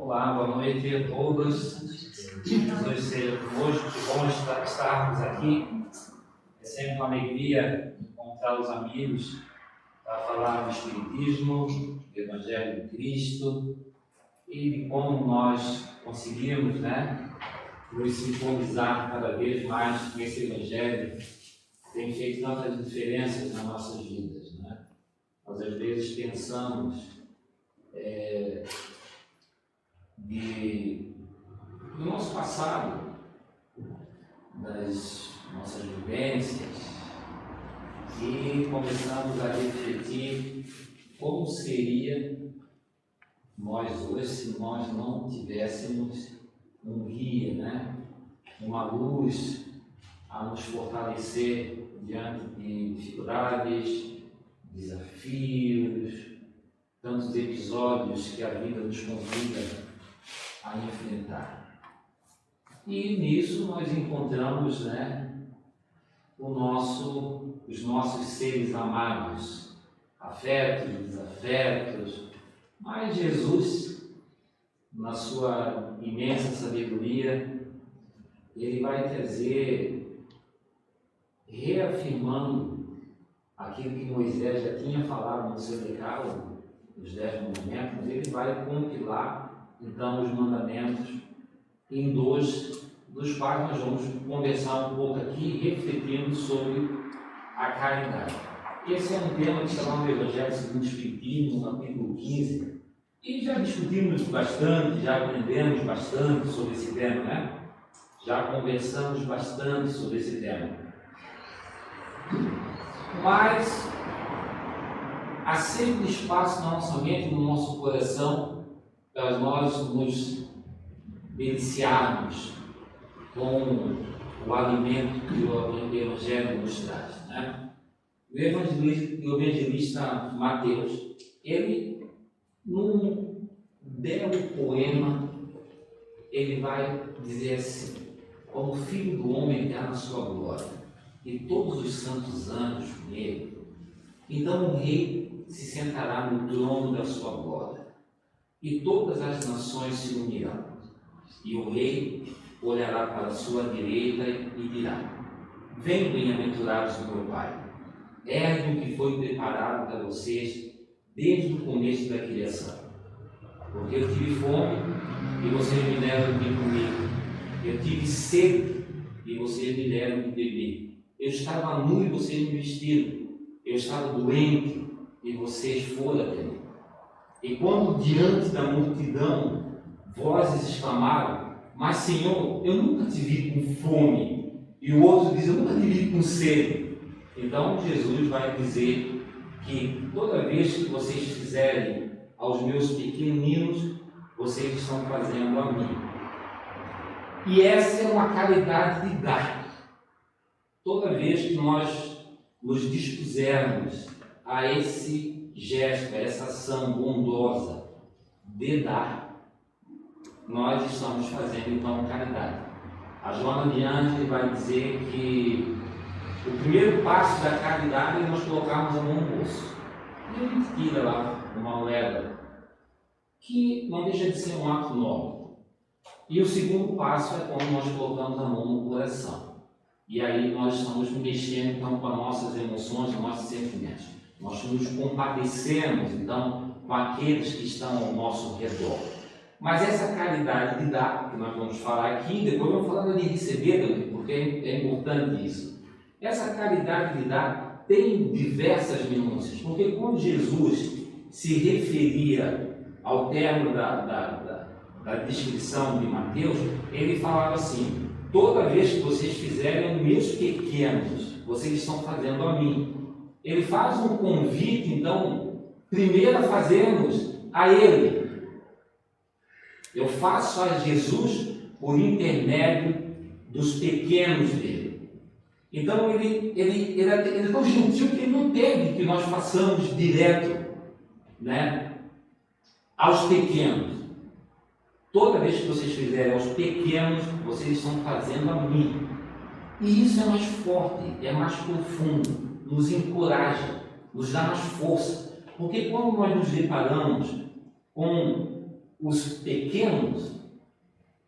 Olá, boa noite a todos. Jesus seja conosco, que bom estarmos aqui. É sempre uma alegria encontrar os amigos para falar do Espiritismo, do Evangelho de Cristo e de como nós conseguimos, nos sintonizar cada vez mais com esse Evangelho que tem feito tantas diferenças nas nossas vidas, Nós às vezes pensamos do nosso passado, das nossas vivências, e começamos a refletir como seria nós hoje se nós não tivéssemos um guia, uma luz a nos fortalecer diante de dificuldades, desafios, tantos episódios que a vida nos convida a enfrentar. E nisso nós encontramos os nossos seres amados, afetos, desafetos, mas Jesus, na sua imensa sabedoria, ele vai trazer, reafirmando aquilo que Moisés já tinha falado no seu decálogo, os 10 mandamentos, ele vai compilar então os mandamentos em 2, dos quais nós vamos conversar um pouco aqui, refletindo sobre a caridade. Esse é um tema que está lá no Evangelho segundo o Espiritismo, no capítulo 15, e já discutimos bastante, já aprendemos bastante sobre esse tema, Já conversamos bastante sobre esse tema. Mas há sempre espaço na nossa mente, no nosso coração, para nós nos deliciarmos com o alimento que o Evangelho nos traz, O evangelista Mateus, ele, num belo poema, ele vai dizer assim: como o Filho do Homem está na sua glória, e todos os santos anjos com ele, então o Rei se sentará no trono da sua glória, e todas as nações se unirão, e o Rei olhará para a sua direita e dirá: vem, bem-aventurados do meu Pai, herdem o que foi preparado para vocês desde o começo da criação. Porque eu tive fome e vocês me deram de comer, eu tive sede e vocês me deram de beber, eu estava nu e vocês me vestiram, eu estava doente e vocês foram até mim. E quando diante da multidão vozes exclamaram: mas Senhor, eu nunca te vi com fome, e o outro diz: eu nunca te vi com sede. Então Jesus vai dizer que toda vez que vocês fizerem aos meus pequeninos, vocês estão fazendo a mim. E essa é uma caridade de dar. Toda vez que nós nos dispusermos a esse gesto, a essa ação bondosa de dar, nós estamos fazendo então caridade. A Joana de Ângeles vai dizer que o primeiro passo da caridade é nós colocarmos a mão no bolso. E a gente tira lá uma moeda, que não deixa de ser um ato nobre. E o segundo passo é quando nós colocamos a mão no coração. E aí nós estamos mexendo então com as nossas emoções, com nossos sentimentos. Nós nos compadecemos então com aqueles que estão ao nosso redor. Mas essa caridade de dar, que nós vamos falar aqui, depois vamos falar de receber também, porque é importante isso. Essa caridade de dar tem diversas minúcias, porque quando Jesus se referia ao termo da descrição de Mateus, ele falava assim: toda vez que vocês fizerem os meus pequenos, vocês estão fazendo a mim. Ele faz um convite, então, primeiro a fazermos a Ele. Eu faço a Jesus por intermédio dos pequenos dele. Então ele é tão gentil que ele não pede que nós façamos direto, aos pequenos. Toda vez que vocês fizerem aos pequenos, vocês estão fazendo a mim. E isso é mais forte, é mais profundo, nos encoraja, nos dá mais força. Porque quando nós nos deparamos com os pequenos,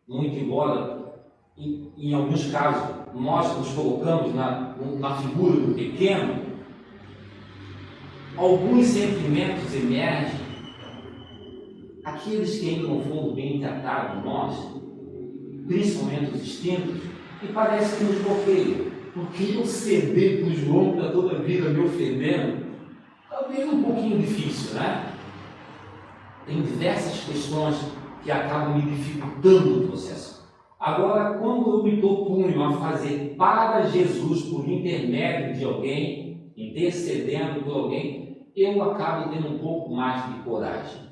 muito embora, em alguns casos, nós nos colocamos na figura do pequeno, alguns sentimentos emergem, aqueles que ainda não foram bem tratados, nós, principalmente os instintos, e parece que nos bloqueiam. Porque eu ceder para o João que está toda a vida me ofendendo, talvez um pouquinho difícil, né? Tem diversas questões que acabam me dificultando o processo. Agora, quando eu me propunho a fazer para Jesus por intermédio de alguém, intercedendo por alguém, eu acabo tendo um pouco mais de coragem.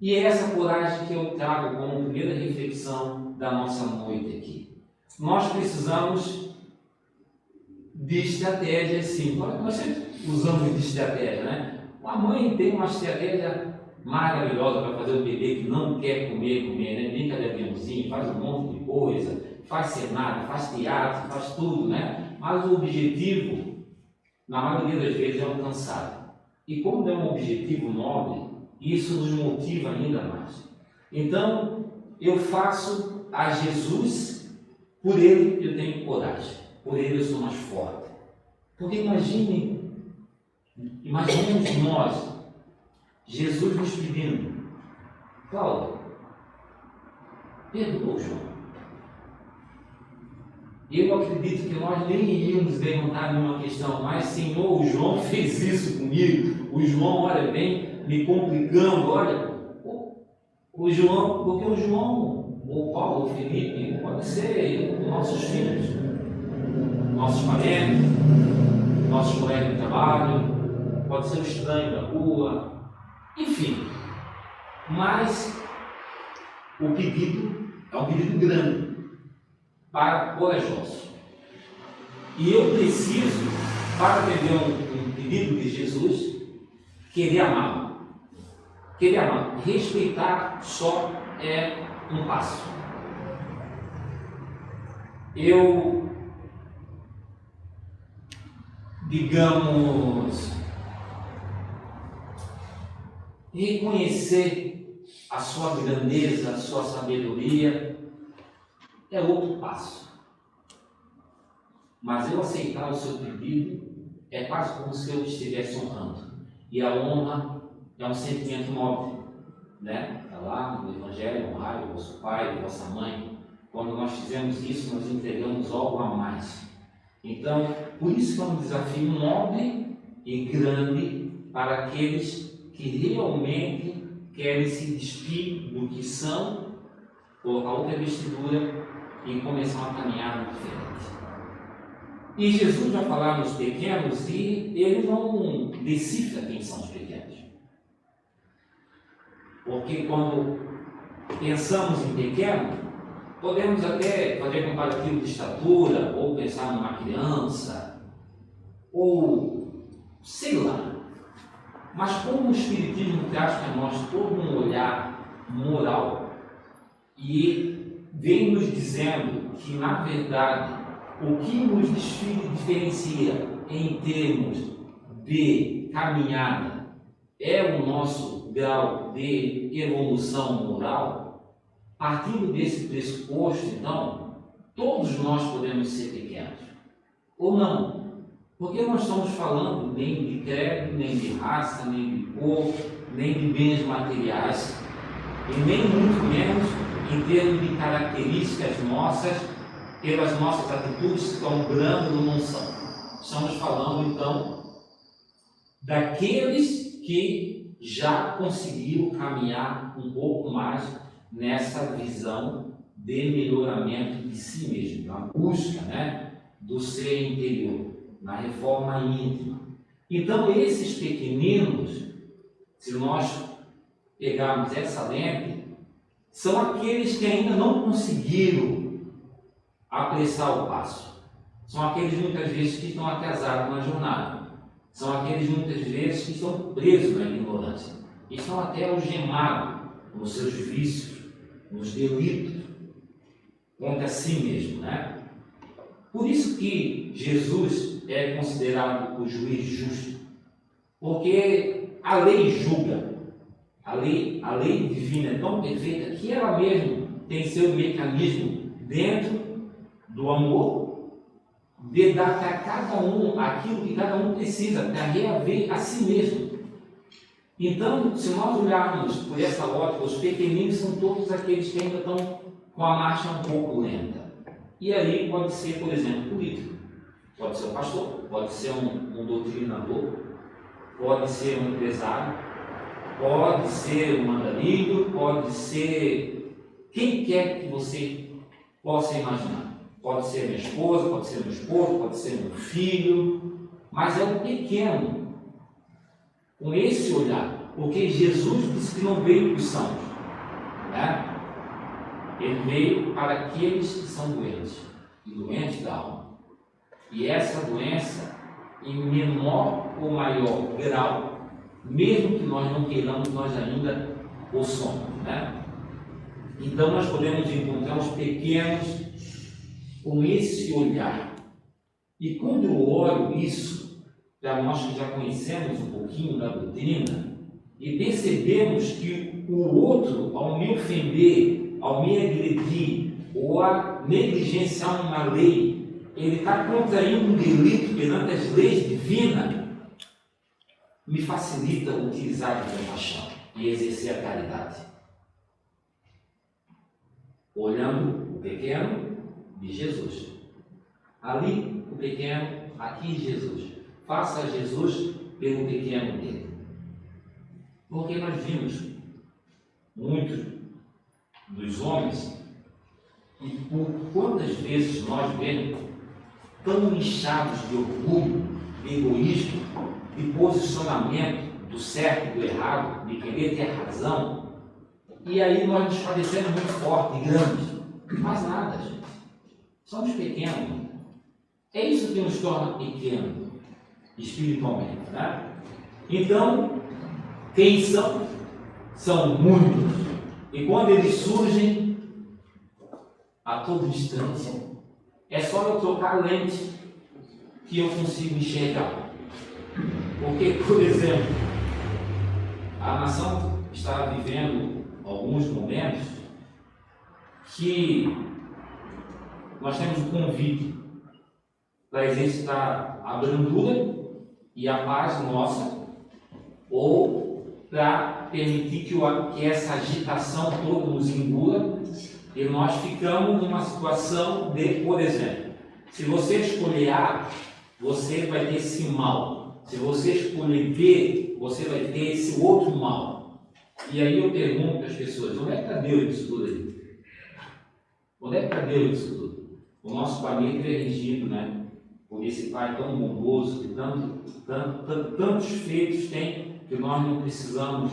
E é essa coragem que eu trago como primeira reflexão da nossa noite aqui. Nós precisamos de estratégia, sim. Nós sempre usamos de estratégia, né? A mãe tem uma estratégia maravilhosa para fazer o bebê que não quer comer, né? Brinca de aviãozinho, faz um monte de coisa, faz cenário, faz teatro, faz tudo, né? Mas o objetivo, na maioria das vezes, é alcançado. E como é um objetivo nobre, isso nos motiva ainda mais. Então, eu faço a Jesus, por Ele eu tenho coragem, por Ele eu sou mais forte. Porque imaginemos nós, Jesus nos pedindo, Paulo, perdoa o João. Eu acredito que nós nem iríamos levantar nenhuma questão, mas Senhor, o João fez isso comigo, o João, olha, vem me complicando, olha, o João, porque o João, ou Paulo, ou Felipe, pode ser nossos filhos, nossos parentes, nossos colegas de trabalho, pode ser um estranho da rua, enfim. Mas o pedido é um pedido grande, para corajosos. E eu preciso, para atender um pedido de Jesus, querer amá-lo. Querer amá-lo. Respeitar só é um passo. Eu, digamos, reconhecer a sua grandeza, a sua sabedoria, é outro passo. Mas eu aceitar o seu pedido é quase como se eu estivesse honrando. E a honra é um sentimento nobre, né? Está lá no Evangelho, honrar o vosso pai, a vossa mãe. Quando nós fizemos isso, nós entregamos algo a mais. Então, por isso que é um desafio nobre e grande para aqueles que realmente querem se despir do que são, colocar outra vestidura e começar uma caminhada diferente. E Jesus vai falar nos pequenos e ele não decifra quem são os pequenos. Porque quando pensamos em pequeno, podemos até fazer comparativo de estatura, ou pensar numa criança, ou sei lá. Mas como o Espiritismo traz para nós todo um olhar moral e vem nos dizendo que, na verdade, o que nos diferencia em termos de caminhada é o nosso grau de evolução moral, partindo desse pressuposto, então, todos nós podemos ser pequenos, ou não, porque não estamos falando nem de credo, nem de raça, nem de cor, nem de bens materiais, e nem muito menos em termos de características nossas, pelas nossas atitudes que tão grandes ou não são. Estamos falando, então, daqueles que já conseguiram caminhar um pouco mais nessa visão de melhoramento de si mesmo, na busca, né, do ser interior, na reforma íntima. Então, esses pequeninos, se nós pegarmos essa lente, são aqueles que ainda não conseguiram apressar o passo. São aqueles muitas vezes que estão atrasados na jornada. São aqueles muitas vezes que estão presos na ignorância. E estão até algemados nos seus vícios, nos delitos, contra si mesmo, né? Por isso que Jesus é considerado o juiz justo. Porque a lei julga. A lei divina é tão perfeita que ela mesma tem seu mecanismo dentro do amor de dar para cada um aquilo que cada um precisa para reaver a si mesmo. Então, se nós olharmos por essa ótica, os pequeninos são todos aqueles que ainda estão com a marcha um pouco lenta. E aí pode ser, por exemplo, político, pode ser um pastor, pode ser um doutrinador, pode ser um empresário, pode ser um andarilho, pode ser quem quer que você possa imaginar. Pode ser minha esposa, pode ser meu esposo, pode ser meu filho, mas é o pequeno, com esse olhar, porque Jesus disse que não veio para os sãos, né? Ele veio para aqueles que são doentes, e doentes da alma. E essa doença, em menor ou maior grau, mesmo que nós não queiramos, nós ainda o somos, né? Então nós podemos encontrar os pequenos com esse olhar. E quando eu olho isso, para nós que já conhecemos um pouquinho da doutrina, e percebemos que o outro, ao me ofender, ao me agredir, ou a negligenciar uma lei, ele está contraindo um delito perante as leis divinas, me facilita utilizar a compaixão e exercer a caridade. Olhando o pequeno de Jesus. Ali o pequeno, aqui Jesus. Faça Jesus pelo pequeno dele. Porque nós vimos muitos dos homens, e por quantas vezes nós vemos tão inchados de orgulho, de egoísmo, de posicionamento do certo e do errado, de querer ter razão, e aí nós nos parecemos muito fortes e grandes. Mas nada, gente. Somos pequenos. É isso que nos torna pequenos espiritualmente, né? Então, quem são? São muitos. E quando eles surgem, a todo instante, é só eu trocar a lente que eu consigo enxergar. Porque, por exemplo, a nação está vivendo alguns momentos que nós temos um convite para exercitar a brandura e a paz nossa, ou para permitir que essa agitação toda nos engula e nós ficamos numa situação de, por exemplo, se você escolher A, você vai ter esse mal. Se você escolher B, você vai ter esse outro mal. E aí eu pergunto às pessoas, onde é que está Deus nisso tudo aí? Onde é que está Deus nisso tudo? O nosso planeta é regido, né, por esse Pai tão bondoso, que tantos feitos tem, que nós não precisamos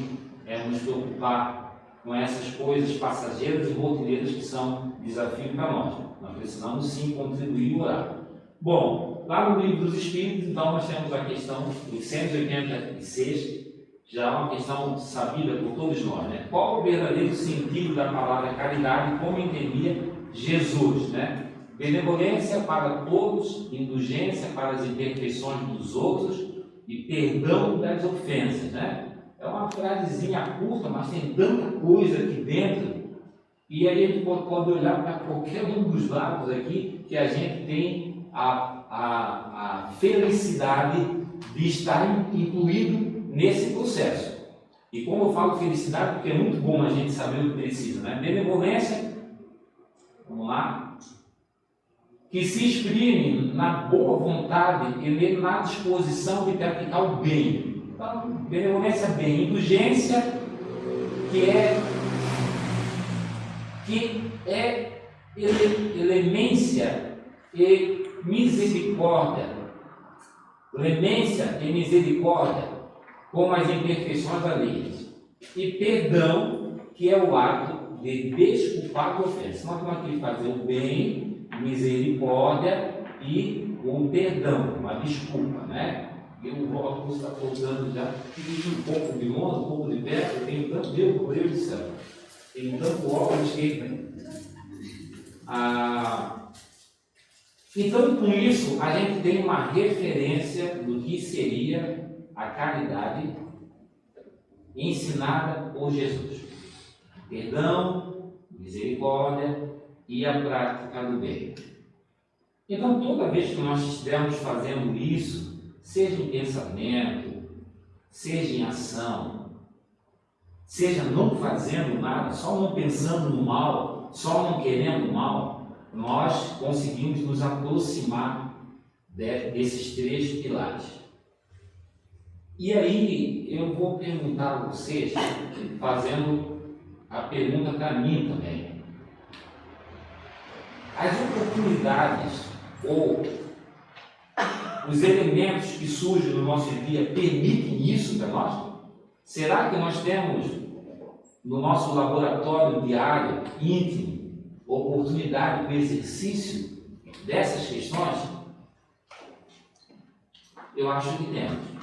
nos preocupar com essas coisas passageiras e rotineiras que são desafio para nós. Nós precisamos sim contribuir e orar. Bom, lá no Livro dos Espíritos, então, nós temos a questão 886, já é uma questão sabida por todos nós, né? Qual o verdadeiro sentido da palavra caridade, como entendia Jesus, né? Benevolência para todos, indulgência para as imperfeições dos outros e perdão das ofensas, né? É uma frasezinha curta, mas tem tanta coisa aqui dentro. E aí a gente pode olhar para qualquer um dos lados aqui, que a gente tem a felicidade de estar incluído nesse processo. E como eu falo felicidade, porque é muito bom a gente saber o que precisa, né? Benevolência, vamos lá, que se exprime na boa vontade e na disposição de praticar o bem. Então, benevolência bem, indulgência, que é elemência e misericórdia. Clemência e misericórdia, como as imperfeições alheias. E perdão, que é o ato de desculpar a ofensa. Nós temos que fazer o bem, misericórdia e o perdão, uma desculpa, né? O óculos está faltando já, um pouco de longe, um pouco de perto, eu tenho tanto, meu Deus do céu, tenho tanto óculos que... Então, com isso, a gente tem uma referência do que seria a caridade ensinada por Jesus. Perdão, misericórdia e a prática do bem. Então, toda vez que nós estivermos fazendo isso, seja em pensamento, seja em ação, seja não fazendo nada, só não pensando no mal, só não querendo o mal, nós conseguimos nos aproximar desses 3 pilares. E aí, eu vou perguntar a vocês, fazendo a pergunta para mim também. As oportunidades ou os elementos que surgem no nosso dia permitem isso para nós? Será que nós temos no nosso laboratório diário, íntimo, oportunidade para o exercício dessas questões? Eu acho que temos.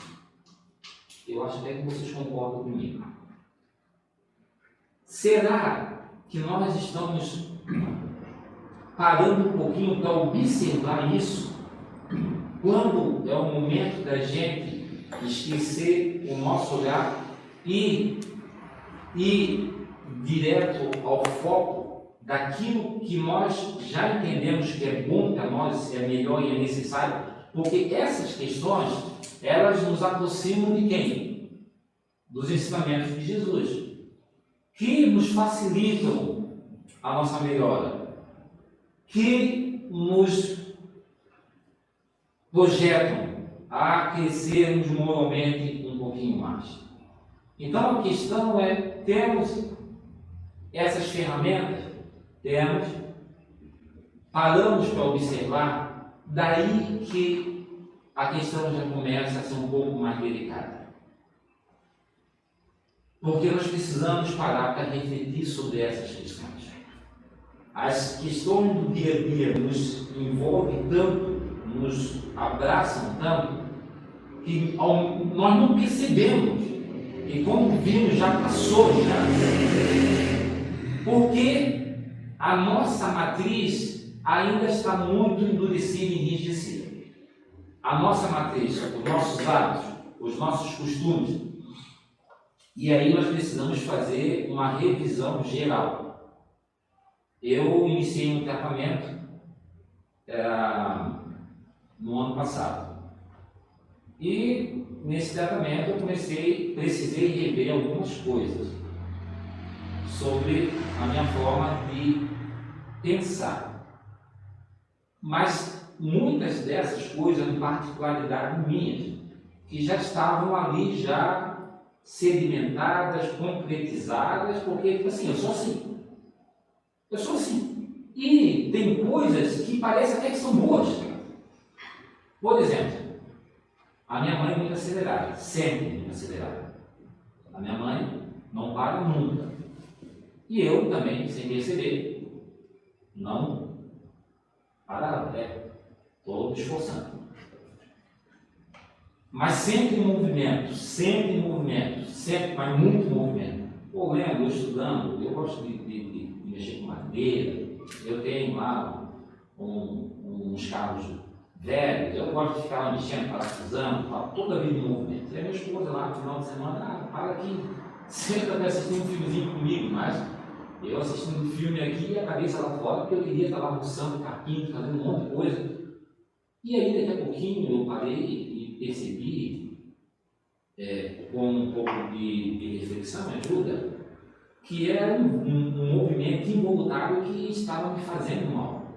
Eu acho até que vocês concordam comigo. Será que nós estamos parando um pouquinho para observar isso, quando é o momento da gente esquecer o nosso olhar e ir direto ao foco daquilo que nós já entendemos que é bom para nós, é melhor e é necessário? Porque essas questões, elas nos aproximam de quem? Dos ensinamentos de Jesus, que nos facilitam a nossa melhora, que nos projetam a crescermos moralmente um pouquinho mais. Então a questão é, temos essas ferramentas, paramos para observar, daí que a questão já começa a ser um pouco mais delicada. Porque nós precisamos parar para refletir sobre essas questões. As questões do dia a dia nos envolvem tanto, nos abraçam tanto, que nós não percebemos. E como vimos, já passou já. Porque a nossa matriz ainda está muito endurecida e enrijecida. A nossa matriz, os nossos hábitos, os nossos costumes. E aí nós precisamos fazer uma revisão geral. Eu iniciei um tratamento no ano passado. E nesse tratamento eu precisei rever algumas coisas sobre a minha forma de pensar. Mas muitas dessas coisas, em particularidade minhas, que já estavam ali já sedimentadas, concretizadas, porque, tipo assim, eu sou assim. Eu sou assim. E tem coisas que parecem até que são boas. Por exemplo, a minha mãe é muito acelerada, sempre muito acelerada. A minha mãe não para nunca. E eu também, sem perceber, não parava, estou me esforçando. Mas sempre em movimento, mas muito movimento. Pô, lembro, eu estudando, eu gosto de mexer com madeira, eu tenho lá uns carros velhos, eu gosto de ficar lá mexendo, parafusando, toda a vida em movimento. E a minha esposa lá no final de semana, para aqui, senta para assistir um filmezinho comigo, mas eu assistindo um filme aqui e a cabeça lá fora, porque eu queria estar lá roçando capim, fazendo um monte de coisa. E aí, daqui a pouquinho, eu parei e percebi, com um pouco de reflexão, me ajuda, que era um movimento involuntário que estava me fazendo mal.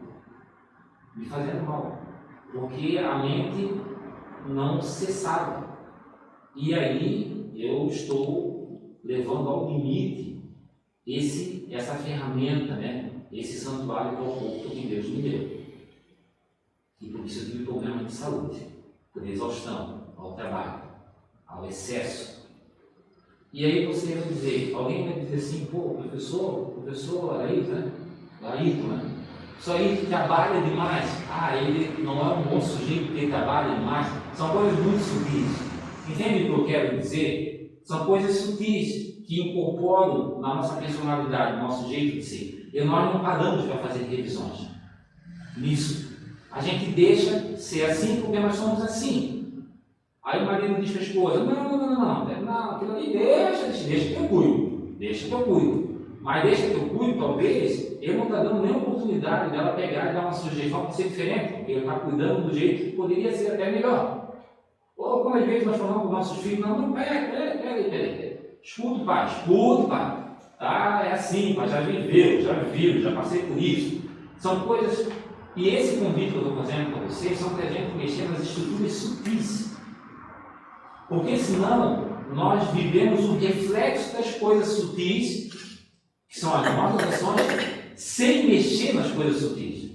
Porque a mente não cessava. E aí eu estou levando ao limite essa ferramenta, esse santuário que é o corpo que Deus me deu. E por isso eu tive problemas de saúde, por exaustão, ao trabalho, ao excesso. E aí você vai dizer, alguém vai dizer assim, pô, professor Ayrton, né? Só ele trabalha demais. Ele não é um bom sujeito porque trabalha demais. São coisas muito sutis. Entende o que eu quero dizer? São coisas sutis que incorporam na nossa personalidade, no nosso jeito de ser. E nós não paramos para fazer revisões nisso. A gente deixa ser assim porque nós somos assim. Aí o marido diz para a esposa, não, aquilo ali deixa que eu cuido. Mas deixa que eu cuido, talvez, ele não está dando nem oportunidade dela pegar e dar uma sugestão para ser diferente, porque ele está cuidando do jeito que poderia ser até melhor. Ou como às vezes nós falamos com nossos filhos, não, peraí. Escuta, pai. Tá, é assim, pai, já viu, já passei por isso. São coisas, e esse convite que eu estou fazendo para vocês, são para a gente mexer nas estruturas sutis. Porque senão, nós vivemos o reflexo das coisas sutis, que são as nossas ações, sem mexer nas coisas sutis.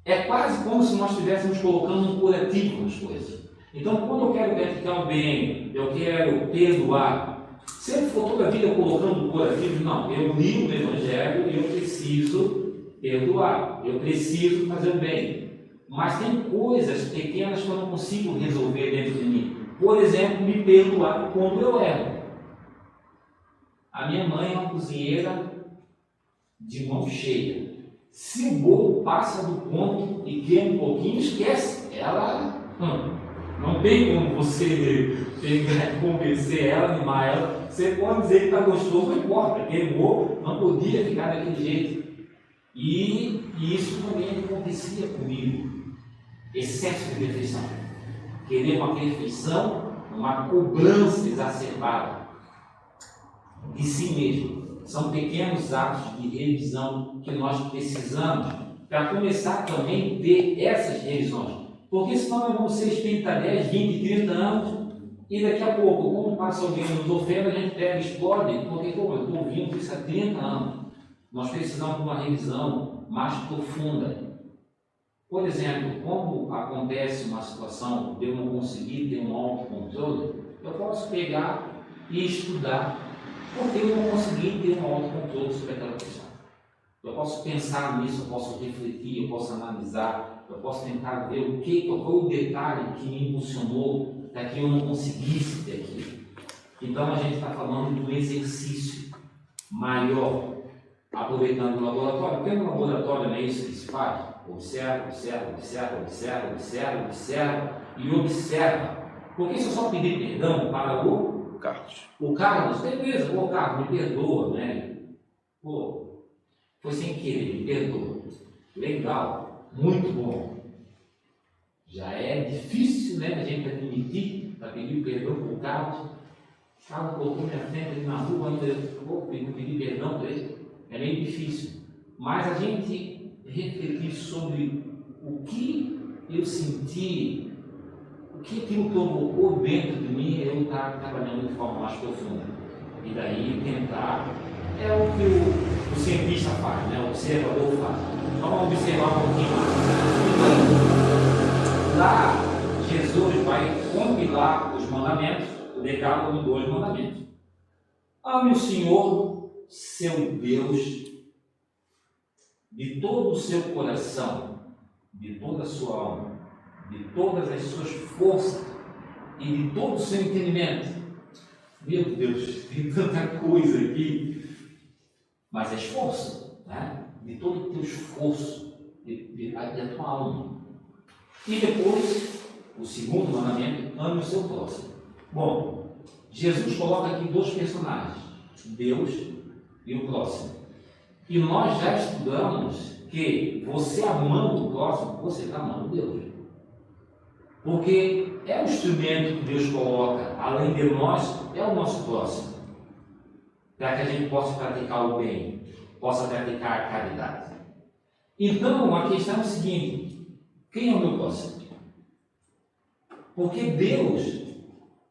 É quase como se nós estivéssemos colocando um curativo nas coisas. Então, quando eu quero praticar o bem, eu quero perdoar, se eu for toda a vida colocando um curativo, não, eu li o Evangelho e eu preciso perdoar, eu preciso fazer o bem. Mas tem coisas pequenas que eu não consigo resolver dentro de mim. Por exemplo, me perdoar quando eu erro. A minha mãe é uma cozinheira de mão cheia. Se o bolo passa do ponto e queima um pouquinho, esquece. Ela não tem como você convencer ela, animar ela. Você pode dizer que está gostoso, não importa. Queimou, não podia ficar daquele jeito. E isso também acontecia comigo. Excesso de perfeição. Querer uma perfeição, uma cobrança exacerbada de si mesmo. São pequenos atos de revisão que nós precisamos para começar também a ter essas revisões. Porque senão nós vamos ser espírita 10, 20, 30 anos e daqui a pouco, como passa alguém nos ofenda, a gente pega, explode, porque como eu estou ouvindo isso há 30 anos. Nós precisamos de uma revisão mais profunda. Por exemplo, como acontece uma situação de eu não conseguir ter um autocontrole, eu posso pegar e estudar, porque eu não consegui ter um autocontrole sobre aquela questão. Eu posso pensar nisso, eu posso refletir, eu posso analisar, eu posso tentar ver qual foi o detalhe que me impulsionou para que eu não conseguisse ter aquilo. Então a gente está falando de um exercício maior, aproveitando o laboratório, porque no laboratório não é isso que se faz. Observa e observa. Porque se eu só pedir perdão para o Carlos, beleza, Carlos, me perdoa, né? Pô, foi sem querer, me perdoa. Legal, muito bom. Já é difícil, né, a gente admitir, para pedir perdão para o Carlos. O Carlos colocou minha frente ali na rua, ainda pedir perdão para ele. É meio difícil. Mas a gente refletir sobre o que eu senti, o que aquilo provocou dentro de mim, eu estar trabalhando de forma mais profunda. E daí tentar, é o que o cientista faz, né? O observador faz. Então vamos observar um pouquinho mais. Lá, Jesus vai compilar os mandamentos, o decálogo de 2 mandamentos. Ame o Senhor, seu Deus, de todo o seu coração, de toda a sua alma, de todas as suas forças e de todo o seu entendimento. Meu Deus, tem tanta coisa aqui, mas é esforço, né? De todo o teu esforço, da tua alma. E depois, o segundo mandamento, ame o seu próximo. Bom, Jesus coloca aqui 2 personagens, Deus e o próximo. E nós já estudamos que você amando o próximo, você está amando Deus. Porque é o instrumento que Deus coloca, além de nós, é o nosso próximo. Para que a gente possa praticar o bem, possa praticar a caridade. Então, a questão é o seguinte: quem é o meu próximo? Porque Deus,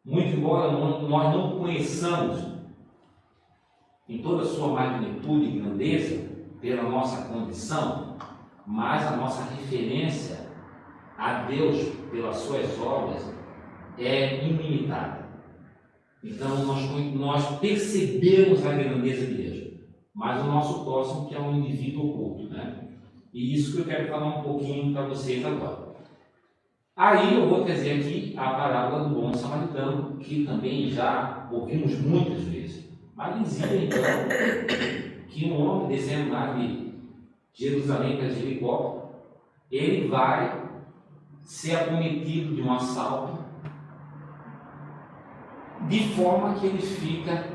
muito embora nós não conheçamos em toda a sua magnitude e grandeza, pela nossa condição, mas a nossa referência a Deus pelas suas obras é ilimitada. Então nós percebemos a grandeza de Deus, mas o nosso próximo que é um indivíduo oculto, né? E isso que eu quero falar um pouquinho para vocês agora. Aí eu vou trazer aqui a parábola do bom samaritano, que também já ouvimos muitas vezes. Mas dizia então que um homem descendo lá de Jerusalém para Jericó, ele vai ser acometido de um assalto de forma que ele fica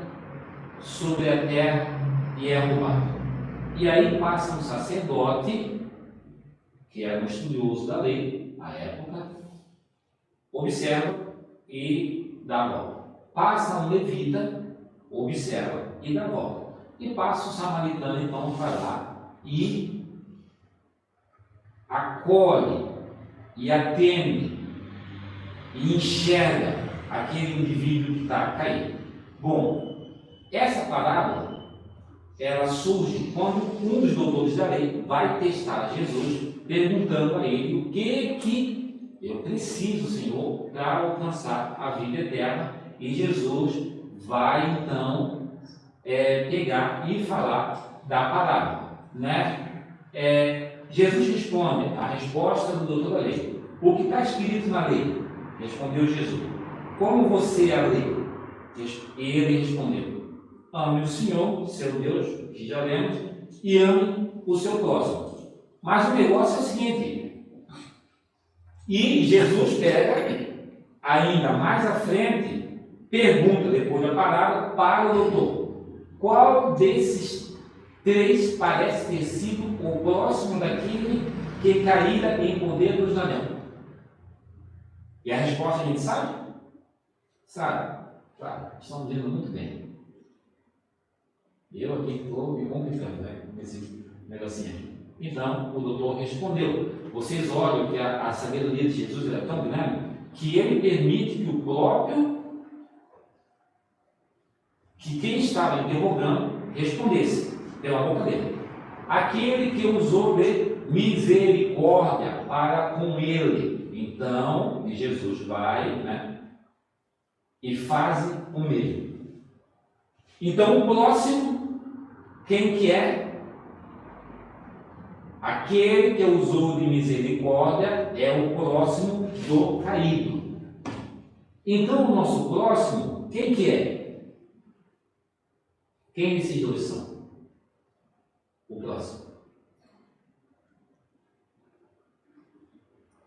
sobre a terra e é roubado. E aí passa um sacerdote, que era um estudioso da lei, à época, observa e dá a volta. Passa um levita, observa e dá a volta. E passa o samaritano, então, vai lá e acolhe e atende e enxerga aquele indivíduo que está caído. Bom, essa parábola, ela surge quando um dos doutores da lei vai testar Jesus, perguntando a ele o que eu preciso, Senhor, para alcançar a vida eterna. E Jesus vai então pegar e falar da parábola, né? Jesus responde a resposta do doutor da lei. O que está escrito na lei? Respondeu Jesus. Como você a lê? Ele respondeu: ame o Senhor, seu Deus, que já lemos, e ame o seu próximo. Mas o negócio é o seguinte, e Jesus pega, ainda mais à frente, pergunta, depois da parábola, para o doutor: qual desses três parece ter sido o próximo daquele que caíra em poder dos anéis? E a resposta a gente sabe? Sabe? Estamos vendo muito bem. Eu aqui estou me complicando, né? Nesse negocinho aqui. Então, o doutor respondeu. Vocês olham que a sabedoria de Jesus era tão grande que ele permite que o próprio, que quem estava interrogando, respondesse pela boca dele. Aquele que usou de misericórdia para com ele. Então, Jesus vai, né? E faz o mesmo. Então, o próximo, quem que é? Aquele que usou de misericórdia é o próximo do caído. Então, o nosso próximo, quem que é? Quem esses dois são? O próximo.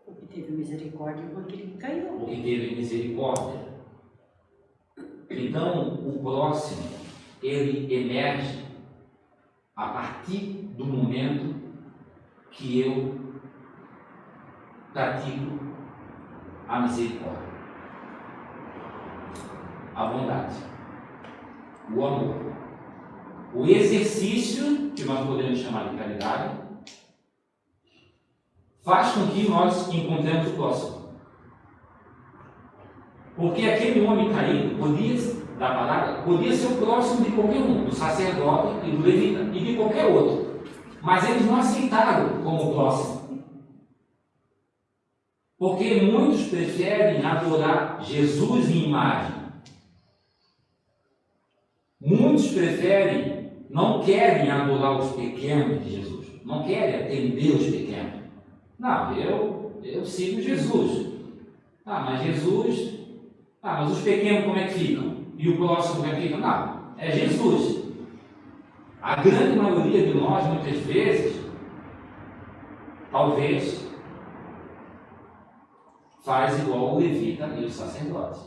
O que teve misericórdia foi aquele que caiu. O que teve misericórdia. Então, o próximo, ele emerge a partir do momento que eu pratico a misericórdia, a bondade, o amor, o exercício, que nós podemos chamar de caridade, faz com que nós encontremos o próximo. Porque aquele homem caído podia ser o próximo de qualquer um, do sacerdote e do levita, e de qualquer outro. Mas eles não aceitaram como próximo. Porque muitos preferem adorar Jesus em imagem. Muitos não querem adorar os pequenos de Jesus. Não querem atender os pequenos. Não, eu sigo Jesus. Mas Jesus... mas os pequenos como é que ficam? E o próximo como é que fica? Não, é Jesus. A grande maioria de nós, muitas vezes, talvez, faz igual o levita e o sacerdote.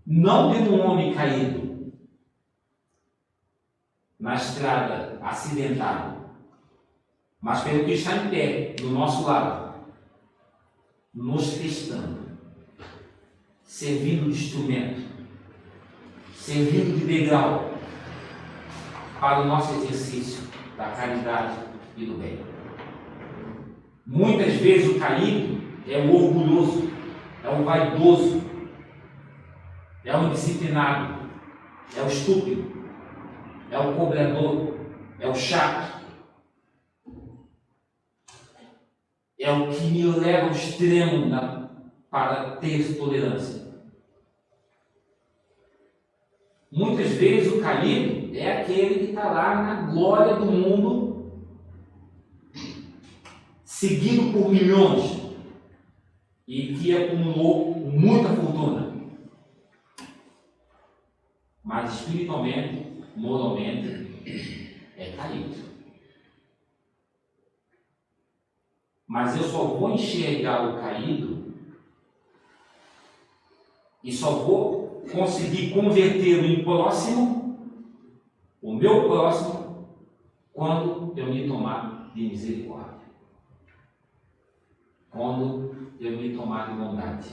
Não pelo homem caído na estrada, acidentado, mas pelo que está em pé, do nosso lado, nos testando, servindo de instrumento, servindo de degrau para o nosso exercício da caridade e do bem. Muitas vezes o caído é o orgulhoso, é o vaidoso, é o indisciplinado, é o estúpido, é o cobrador, é o chato, é o que me leva ao extremo para ter tolerância. Muitas vezes o caído é aquele que está lá na glória do mundo, seguido por milhões, e que acumulou muita fortuna. Mas espiritualmente, moralmente, é caído. Mas eu só vou enxergar o caído E só vou conseguir convertê-lo em próximo, o meu próximo, quando eu me tomar de misericórdia. Quando eu me tomar de bondade.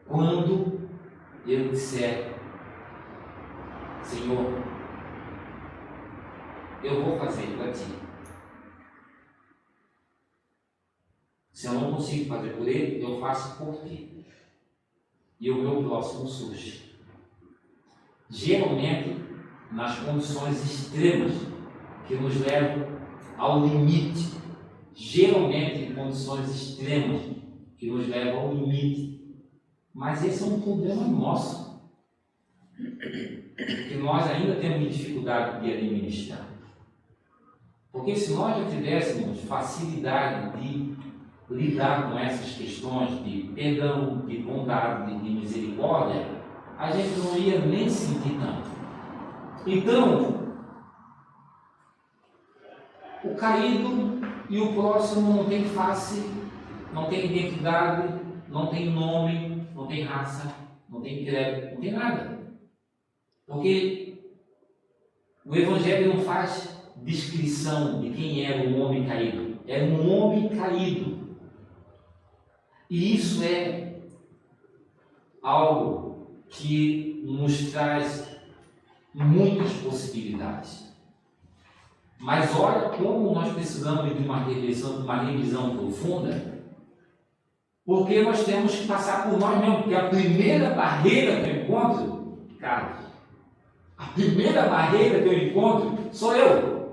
Quando eu disser, Senhor, eu vou fazer para ti. Se eu não consigo fazer por ele, eu faço por ti. E o meu próximo surge. Geralmente, nas condições extremas que nos levam ao limite. Geralmente, em condições extremas que nos levam ao limite. Mas esse é um problema nosso. Que nós ainda temos dificuldade de administrar. Porque se nós já tivéssemos facilidade de lidar com essas questões de perdão, de bondade, de misericórdia, a gente não ia nem sentir tanto. Então, o caído e o próximo não tem face, não tem identidade, não tem nome, não tem raça, não tem credo, não tem nada. Porque o Evangelho não faz descrição de quem era o homem caído. Era um homem caído. E isso é algo que nos traz muitas possibilidades. Mas olha como nós precisamos de uma revisão profunda, porque nós temos que passar por nós mesmos, porque a primeira barreira que eu encontro, cara, a primeira barreira que eu encontro sou eu.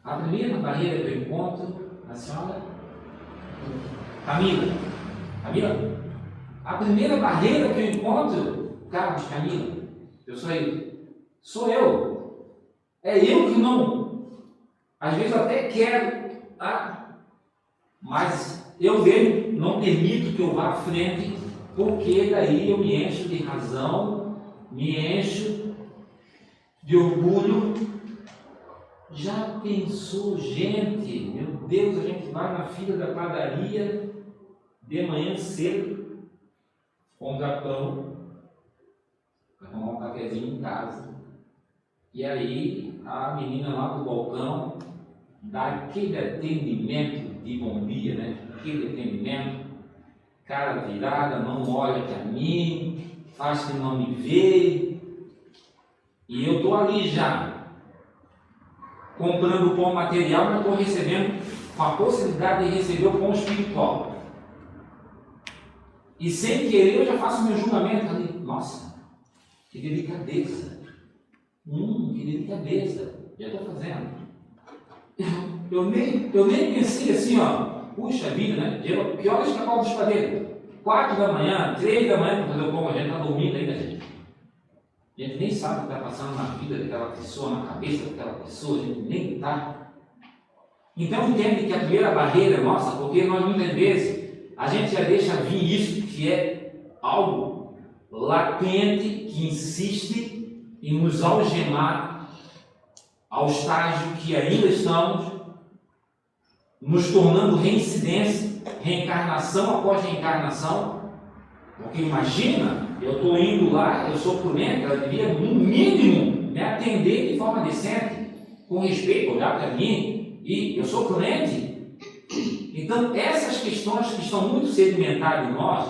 A primeira barreira que eu encontro, a senhora Camila, a primeira barreira que eu encontro, Carlos, Camila, sou eu. É eu que não, às vezes eu até quero, mas eu mesmo não permito que eu vá à frente, porque daí eu me encho de razão, me encho de orgulho. Já pensou, gente? Meu Deus, a gente vai na fila da padaria de manhã cedo, compra pão, vai tomar um cafezinho em casa. E aí a menina lá do balcão dá aquele atendimento de bom dia, né? Aquele atendimento, cara virada, não olha para mim, faz que não me vê. E eu estou ali já, comprando o pão material, mas estou recebendo com a possibilidade de receber o pão espiritual. E sem querer eu já faço meu julgamento ali. Nossa, que delicadeza. Que delicadeza. Já estou fazendo. Eu nem pensei assim, puxa vida, né? Que horas que acaba dos padeiros? 4 da manhã, 3 da manhã para fazer o pão, a gente está dormindo ainda, gente. A gente nem sabe o que está passando na vida daquela pessoa, na cabeça daquela pessoa, a gente nem está. Então entende que a primeira barreira é nossa, porque nós muitas vezes a gente já deixa vir isso que é algo latente, que insiste em nos algemar ao estágio que ainda estamos, nos tornando reincidência, reencarnação após reencarnação. Porque imagina, eu estou indo lá, eu sou prudente, ela devia, no mínimo, me atender de forma decente, com respeito, olhar para mim, e eu sou prudente. Então, essas questões que estão muito sedimentadas em nós,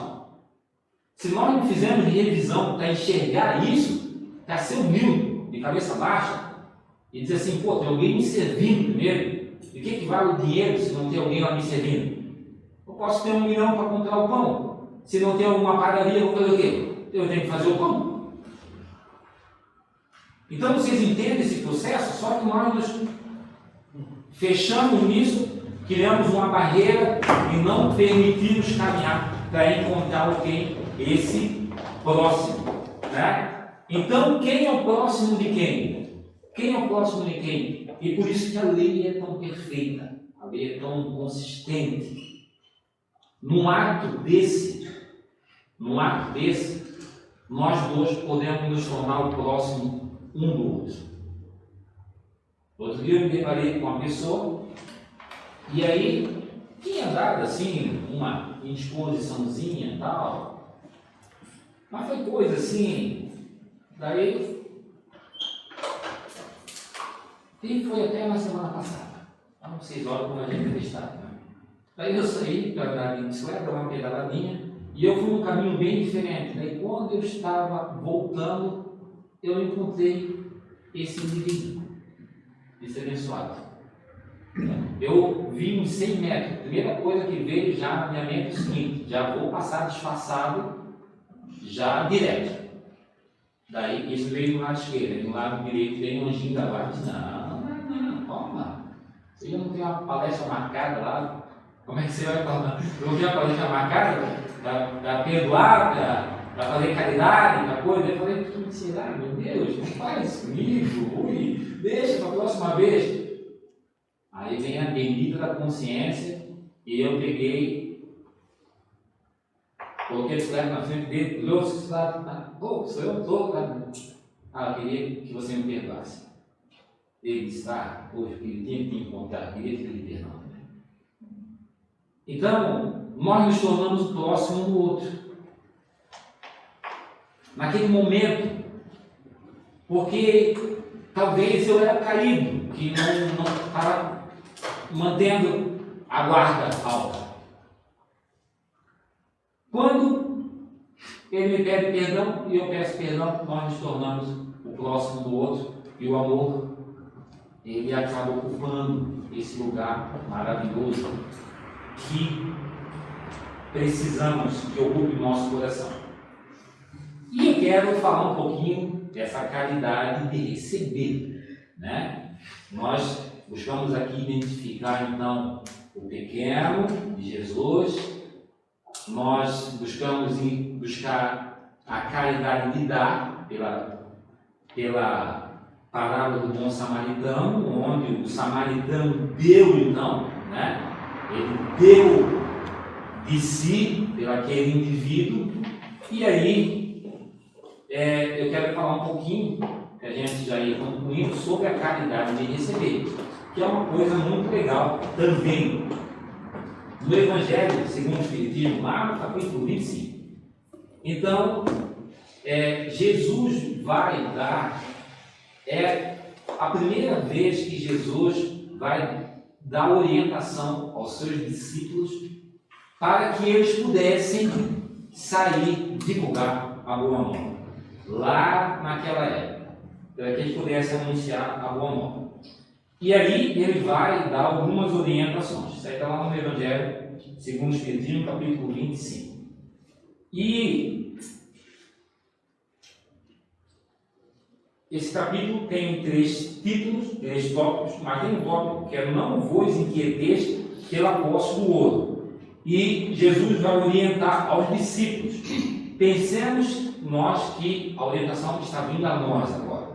se nós não fizermos revisão para enxergar isso, para ser humilde, de cabeça baixa, e dizer assim, pô, tem alguém me servindo primeiro, e o que vale o dinheiro se não tem alguém lá me servindo? Eu posso ter 1 milhão para comprar o pão. Se não tem alguma padaria, eu vou fazer o quê? Eu tenho que fazer o pão. Então vocês entendem esse processo? Só que nós nos fechamos nisso, criamos uma barreira e não permitimos caminhar para encontrar alguém, esse próximo. Né? Então, quem é o próximo de quem? Quem é o próximo de quem? E por isso que a lei é tão perfeita, a lei é tão consistente. Num ato desse, nós dois podemos nos tornar o próximo um do outro. Outro dia eu me deparei com uma pessoa, e aí tinha dado assim uma indisposiçãozinha e tal, mas foi coisa assim, daí, e foi até na semana passada, então vocês olham como a gente é testado, né? Daí eu saí para andar de bicicleta, dar uma pedaladinha, e eu fui num caminho bem diferente. Daí quando eu estava voltando, eu encontrei esse indivíduo, esse abençoado. Eu vi uns 100 metros. A primeira coisa que veio já na minha mente é o seguinte: já vou passar disfarçado, já direto. Daí isso veio do lado esquerdo, do lado direito veio um anjinho da guarda. Não, calma. Você já não tem uma palestra marcada lá? Como é que você vai falar? Eu vi a palestra marcada para perdoar, para fazer caridade, para coisa. Eu falei, que será? Meu Deus, não faz isso comigo. Ui, deixa para a próxima vez. Aí vem a bendita da consciência e eu peguei, coloquei a bicicleta na frente dele, trouxe a bicicleta, pô, sou eu todo, cara. Eu queria que você me perdoasse. Ele disse, poxa, ele tinha que te encontrar, queria te pedir perdão. Então, nós nos tornamos próximos um do outro. Naquele momento, porque talvez eu era caído, que não estava mantendo a guarda alta. Quando ele me pede perdão e eu peço perdão, nós nos tornamos o próximo do outro e o amor, ele acaba ocupando esse lugar maravilhoso que precisamos que ocupe o nosso coração. E eu quero falar um pouquinho dessa caridade de receber, né? Nós buscamos aqui identificar então o pequeno de Jesus, nós buscamos buscar a caridade de dar pela parábola do bom samaritano, onde o samaritano deu então, né? Ele deu de si pelo aquele indivíduo. E aí eu quero falar um pouquinho, que a gente já ia concluindo, sobre a caridade de receber, que é uma coisa muito legal também. No Evangelho segundo o Espiritismo, lá no capítulo 25. Então, Jesus vai dar, a primeira vez que Jesus vai dar orientação aos seus discípulos para que eles pudessem sair, divulgar a boa nova, lá naquela época, para que eles pudessem anunciar a boa nova. E aí ele vai dar algumas orientações. Isso aí está lá no Evangelho segundo o Espiritismo, capítulo 25. E esse capítulo tem 3 títulos, 3 tópicos, mas tem um tópico que é não vos inquieteis pela posse do ouro. E Jesus vai orientar aos discípulos. Pensemos nós que a orientação está vindo a nós agora.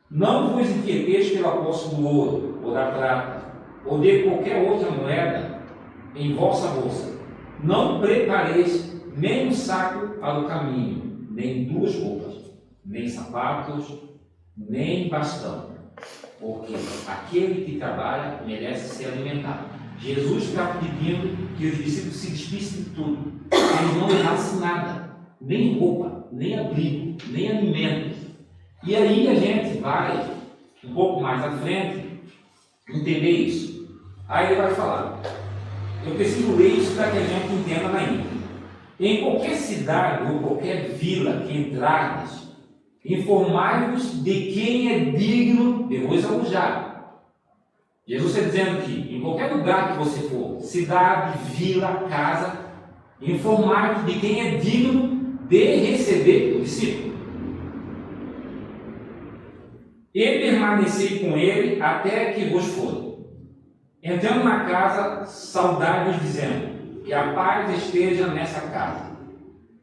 Não vos inquieteis pela posse do ouro, ou da prata, ou de qualquer outra moeda em vossa bolsa. Não prepareis nem um saco para o caminho, nem 2 roupas, nem sapatos, nem bastão, porque aquele que trabalha merece ser alimentado. Jesus está pedindo que os discípulos se despissem de tudo, que eles não levassem nada, nem roupa, nem abrigo, nem alimento. E aí a gente vai, um pouco mais à frente, entender isso. Aí ele vai falar, eu preciso ler isso para que a gente entenda na íntegra. Em qualquer cidade ou qualquer vila que entrardes, informai-vos de quem é digno de vos alojar. Jesus está dizendo que em qualquer lugar que você for, cidade, vila, casa, informai-vos de quem é digno de receber o discípulo. E permanecei com ele até que vos for. Entrando na casa, saudai-vos dizendo que a paz esteja nessa casa.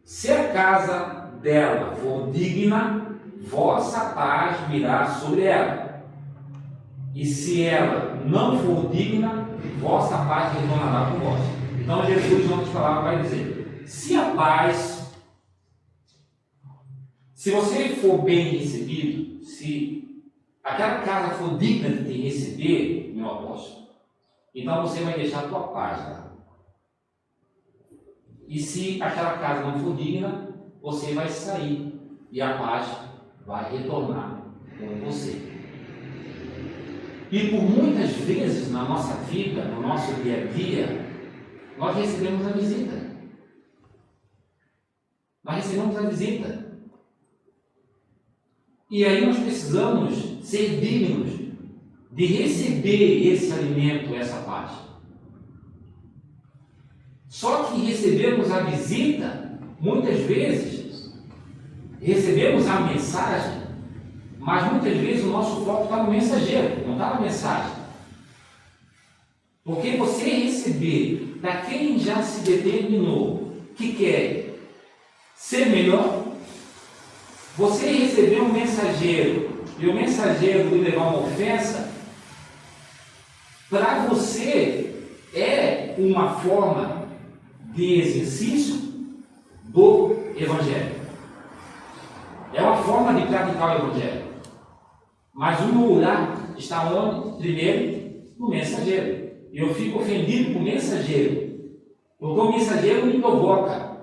Se a casa dela for digna, vossa paz virá sobre ela. E se ela não for digna, vossa paz retornará com vós. Então Jesus, em outras palavras, vai dizer, se a paz, se você for bem recebido, se aquela casa for digna de te receber, meu apóstolo, Então você vai deixar a tua paz lá. E se aquela casa não for digna, você vai sair e a paz vai retornar com você. E por muitas vezes na nossa vida, no nosso dia a dia, nós recebemos a visita. Nós recebemos a visita. E aí nós precisamos ser dignos de receber esse alimento, essa paz. Só que recebemos a visita, muitas vezes, recebemos a mensagem, mas muitas vezes o nosso foco está no mensageiro, não está na mensagem. Porque você receber da quem já se determinou que quer ser melhor, você receber um mensageiro e o mensageiro lhe levar uma ofensa, para você é uma forma de exercício do Evangelho. É uma forma de praticar o Evangelho. Mas o meu olhar está onde? Primeiro, no mensageiro. Eu fico ofendido com o mensageiro, porque o mensageiro me provoca,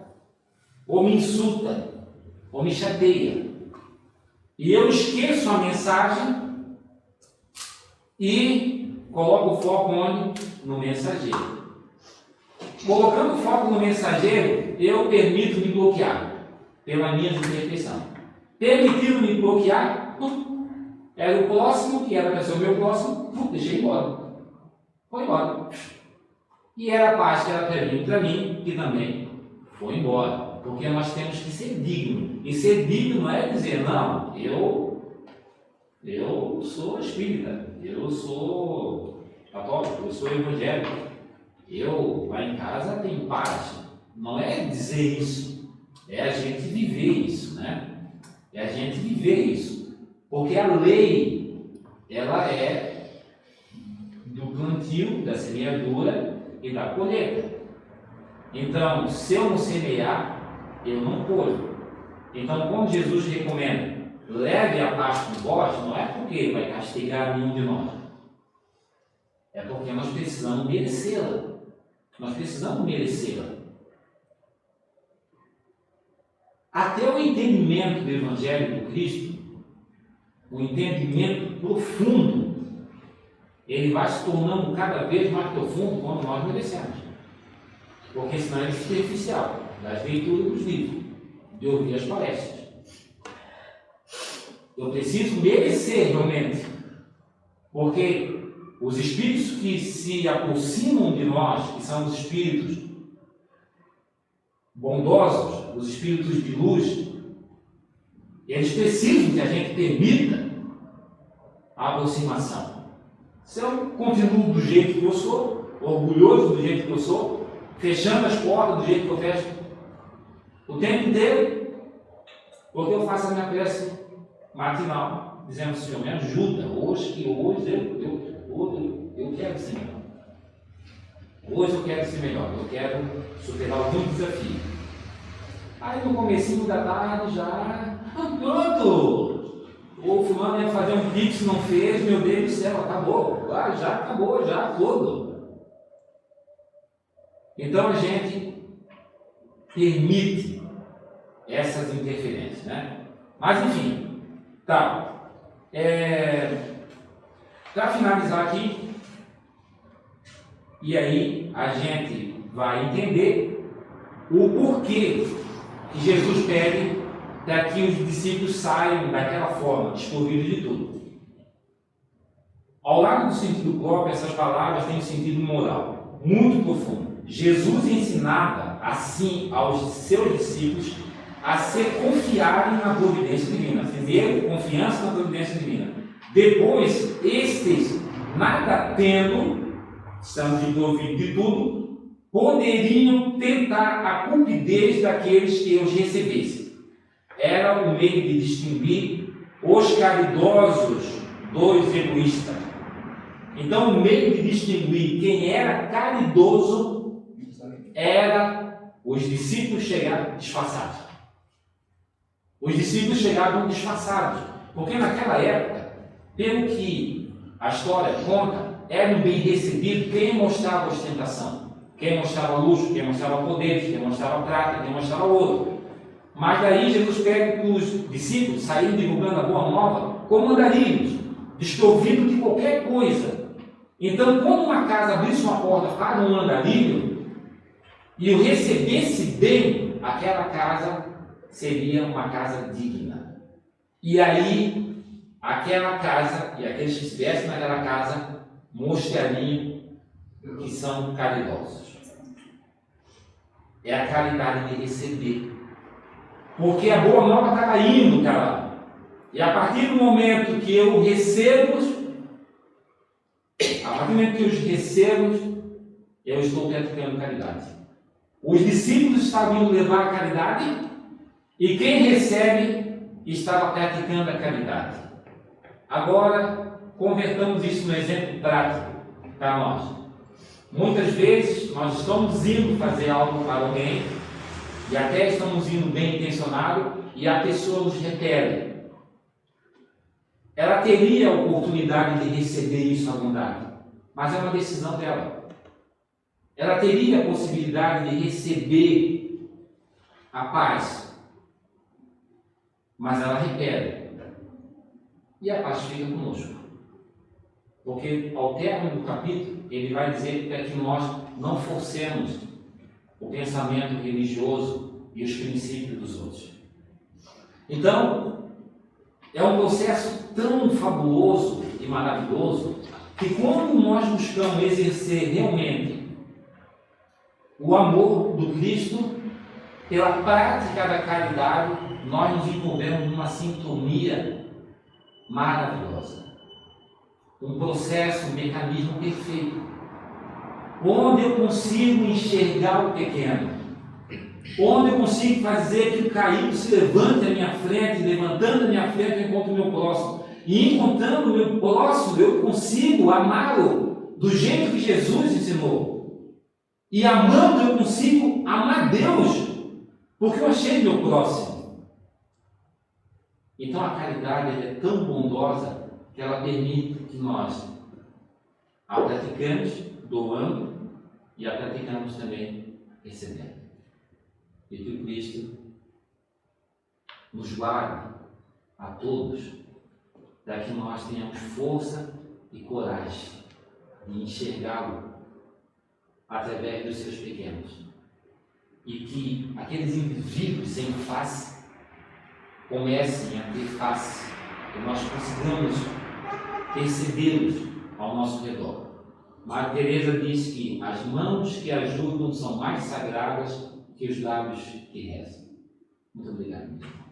ou me insulta, ou me chateia. E eu esqueço a mensagem e coloco o foco onde? No mensageiro. Colocando o foco no mensageiro, eu permito me bloquear pela minha imperfeição. Permitindo me bloquear, era o próximo, que era para ser o meu próximo, deixei embora. Foi embora. E era a paz que era para mim, que também foi embora. Porque nós temos que ser dignos. E ser digno não é dizer, não, eu sou espírita, eu sou católico, eu sou evangélico. Eu, lá em casa, tenho paz. Não é dizer isso. É a gente viver isso, né? É a gente viver isso. Porque a lei, ela é do plantio, da semeadura e da colheita. Então, se eu não semear, eu não colho. Então, quando Jesus recomenda, leve a paz com vós, não é porque ele vai castigar nenhum de nós. É porque nós precisamos merecê-la. Nós precisamos merecê-la. Até o entendimento do Evangelho do Cristo, o entendimento profundo, ele vai se tornando cada vez mais profundo quando nós merecemos. Porque senão é superficial, das leituras dos livros, de ouvir as palestras. Eu preciso merecer realmente, porque os espíritos que se aproximam de nós, que são os espíritos bondosos, os espíritos de luz, eles precisam que a gente permita a aproximação. Se eu continuo do jeito que eu sou, orgulhoso do jeito que eu sou, fechando as portas do jeito que eu fecho o tempo inteiro, porque eu faço a minha prece matinal, dizendo, Senhor, me ajuda, hoje eu quero ser melhor. Hoje eu quero ser melhor, eu quero superar algum desafio. Aí no comecinho da tarde já, pronto! O fulano ia fazer um pix, não fez, meu Deus do céu, acabou. Já acabou, já tudo. Então a gente permite essas interferências, né? Mas enfim, tá. Para finalizar aqui, e aí a gente vai entender o porquê que Jesus pede para que os discípulos saiam daquela forma, desprovidos de tudo. Ao lado do sentido próprio, essas palavras têm um sentido moral muito profundo. Jesus ensinava assim aos seus discípulos a se confiarem na providência divina. Primeiro, confiança na providência divina. Depois, estes, nada tendo, estamos desprovidos de tudo, poderiam tentar a cumpridez daqueles que os recebessem. Era o meio de distinguir os caridosos dos egoístas. Então, o meio de distinguir quem era caridoso era os discípulos chegaram disfarçados. Os discípulos chegavam disfarçados, porque naquela época, pelo que a história conta, era um bem recebido quem mostrava ostentação, quem mostrava luxo, quem mostrava poderes, quem mostrava prata, quem mostrava ouro. Mas daí Jesus pede para os discípulos saírem divulgando a boa nova como andarilhos, desprovidos de qualquer coisa. Então, quando uma casa abrisse uma porta para um andarilho e o recebesse bem, aquela casa seria uma casa digna. E aí, aquela casa e aqueles que estivessem naquela casa mostrariam que são caridosos. É a caridade de receber. Porque a boa nova está indo para lá. E a partir do momento que eu recebo, eu estou praticando caridade. Os discípulos estavam indo levar a caridade e quem recebe estava praticando a caridade. Agora, convertamos isso no exemplo prático para nós. Muitas vezes nós estamos indo fazer algo para alguém e até estamos indo bem intencionado e a pessoa nos repele. Ela teria a oportunidade de receber isso à bondade, mas é uma decisão dela. Ela teria a possibilidade de receber a paz, mas ela repele. E a paz fica conosco. Porque ao término do capítulo, ele vai dizer que nós não forcemos o pensamento religioso e os princípios dos outros. Então, é um processo tão fabuloso e maravilhoso que quando nós buscamos exercer realmente o amor do Cristo pela prática da caridade, nós nos envolvemos numa sintonia maravilhosa. Um processo, um mecanismo perfeito, onde eu consigo enxergar o pequeno, onde eu consigo fazer que o caído se levante à minha frente, levantando a minha frente eu encontro o meu próximo, e encontrando o meu próximo eu consigo amá-lo do jeito que Jesus ensinou, e amando eu consigo amar Deus, porque eu achei meu próximo. Então a caridade é tão bondosa que ela permite que nós a praticamos doando e a praticamos também recebendo. E que o Cristo nos guarde a todos, para que nós tenhamos força e coragem de enxergá-lo através dos seus pequenos. E que aqueles indivíduos sem face comecem a ter face, e nós consigamos percebê-los ao nosso redor. Maria Teresa diz que as mãos que ajudam são mais sagradas que os lábios que rezam. Muito obrigado, meu irmão.